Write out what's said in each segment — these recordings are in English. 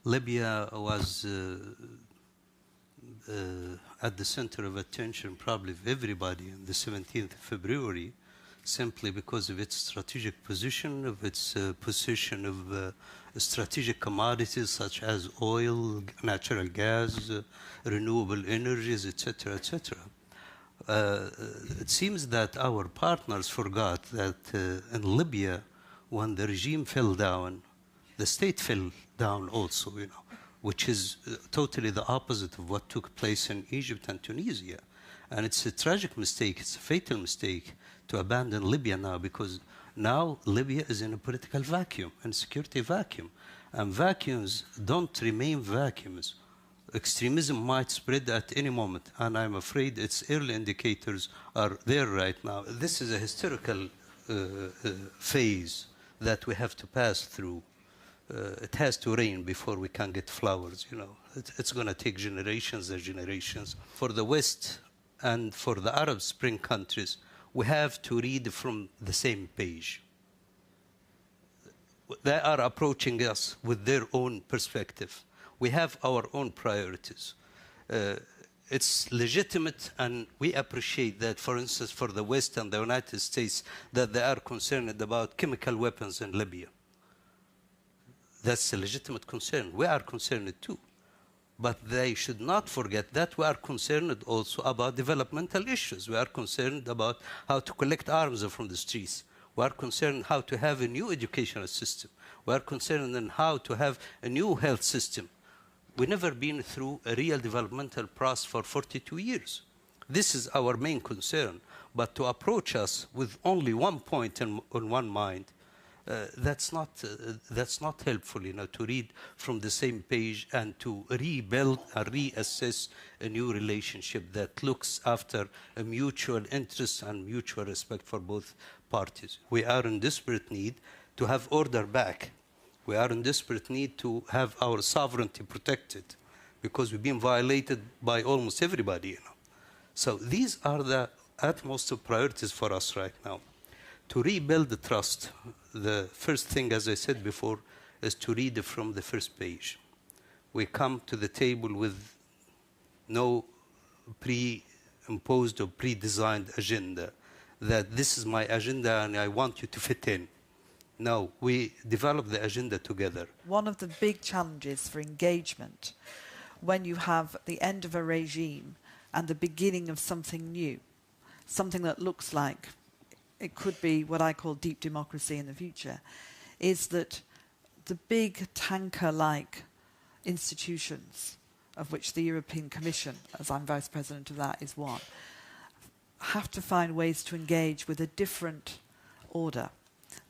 Libya was at the center of attention probably of everybody on the 17th of February, simply because of its strategic position, of its position of strategic commodities such as oil, natural gas, renewable energies, etc., etc. It seems that our partners forgot that in Libya, when the regime fell down, the state fell down also, which is totally the opposite of what took place in Egypt and Tunisia. And it's a tragic mistake, it's a fatal mistake to abandon Libya now, because now Libya is in a political vacuum and security vacuum. And vacuums don't remain vacuums. Extremism might spread at any moment, and I'm afraid its early indicators are there right now. This is a historical phase that we have to pass through. It has to rain before we can get flowers, It's going to take generations and generations. For the West and for the Arab Spring countries, we have to read from the same page. They are approaching us with their own perspective. We have our own priorities. It's legitimate, and we appreciate that, for instance, for the West and the United States, that they are concerned about chemical weapons in Libya. That's a legitimate concern. We are concerned too. But they should not forget that we are concerned also about developmental issues. We are concerned about how to collect arms from the streets. We are concerned how to have a new educational system. We are concerned in how to have a new health system. We've never been through a real developmental process for 42 years. This is our main concern. But to approach us with only one point on one mind, that's not helpful, to read from the same page and to rebuild and reassess a new relationship that looks after a mutual interest and mutual respect for both parties. We are in desperate need to have order back. We are in desperate need to have our sovereignty protected, because we've been violated by almost everybody, So these are the utmost of priorities for us right now. To rebuild the trust, the first thing, as I said before, is to read from the first page. We come to the table with no pre-imposed or pre-designed agenda, that this is my agenda and I want you to fit in. No, we develop the agenda together. One of the big challenges for engagement, when you have the end of a regime and the beginning of something new, something that looks like it could be what I call deep democracy in the future, is that the big tanker-like institutions, of which the European Commission, as I'm Vice President of that, is one, have to find ways to engage with a different order.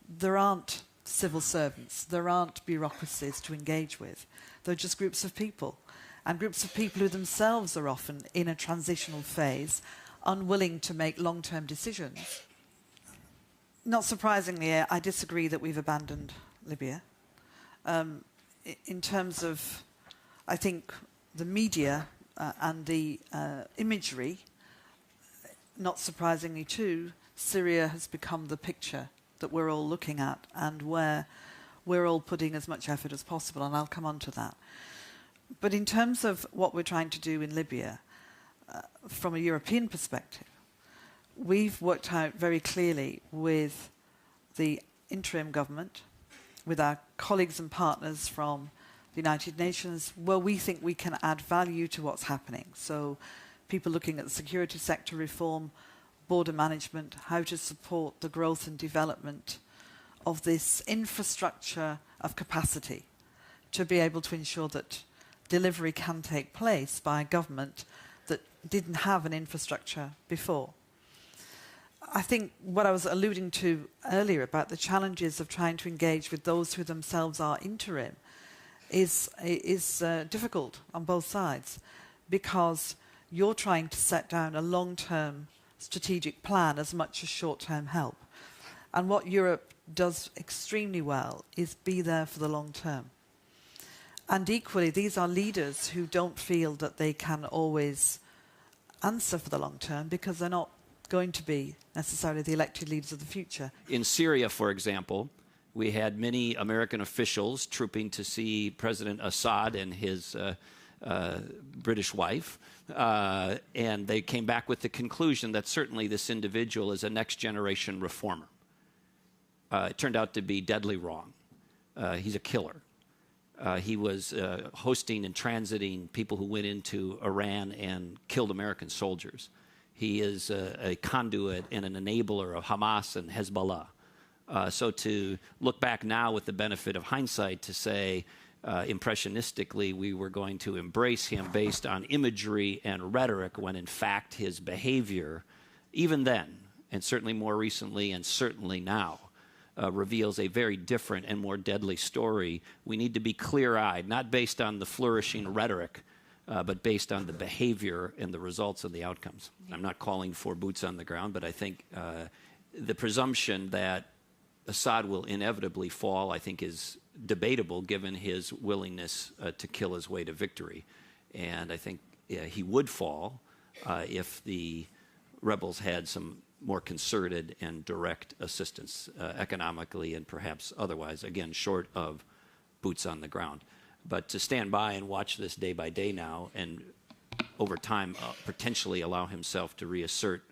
There aren't civil servants, there aren't bureaucracies to engage with. They're just groups of people, and groups of people who themselves are often in a transitional phase, unwilling to make long-term decisions. Not surprisingly, I disagree that we've abandoned Libya. In terms of, I think, the media and the imagery, not surprisingly too, Syria has become the picture that we're all looking at and where we're all putting as much effort as possible, and I'll come on to that. But in terms of what we're trying to do in Libya, from a European perspective, we've worked out very clearly with the interim government, with our colleagues and partners from the United Nations, where we think we can add value to what's happening. So people looking at the security sector reform, border management, how to support the growth and development of this infrastructure of capacity to be able to ensure that delivery can take place by a government that didn't have an infrastructure before. I think what I was alluding to earlier about the challenges of trying to engage with those who themselves are interim is difficult on both sides, because you're trying to set down a long-term strategic plan as much as short-term help. And what Europe does extremely well is be there for the long term. And equally, these are leaders who don't feel that they can always answer for the long term, because they're not going to be necessarily the elected leaders of the future. In Syria, for example, We had many American officials trooping to see President Assad and his British wife, and they came back with the conclusion that certainly this individual is a next-generation reformer. It turned out to be deadly wrong. He's a killer. He was hosting and transiting people who went into Iran and killed American soldiers. He is a conduit and an enabler of Hamas and Hezbollah. So to look back now with the benefit of hindsight to say, impressionistically, we were going to embrace him based on imagery and rhetoric, when in fact his behavior, even then, and certainly more recently and certainly now, reveals a very different and more deadly story. We need to be clear-eyed, not based on the flourishing rhetoric, but based on the behavior and the results and the outcomes. I'm not calling for boots on the ground, but I think the presumption that Assad will inevitably fall, I think, is debatable given his willingness to kill his way to victory. And I think he would fall if the rebels had some more concerted and direct assistance economically and perhaps otherwise, again, short of boots on the ground. But to stand by and watch this day by day now and over time potentially allow himself to reassert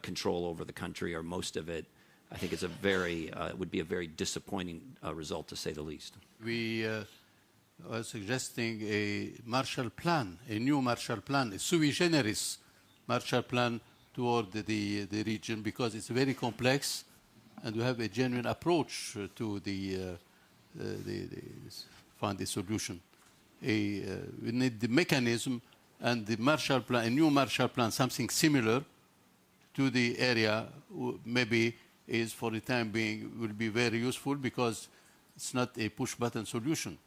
control over the country or most of it, I think it's a very, would be a very disappointing result, to say the least. We are suggesting a Marshall Plan, a new Marshall Plan, a sui generis Marshall Plan toward the region, because it's very complex, and we have a genuine approach to find a solution. We need the mechanism and the Marshall Plan, a new Marshall Plan, something similar to the area, maybe is for the time being will be very useful, because it's not a push-button solution.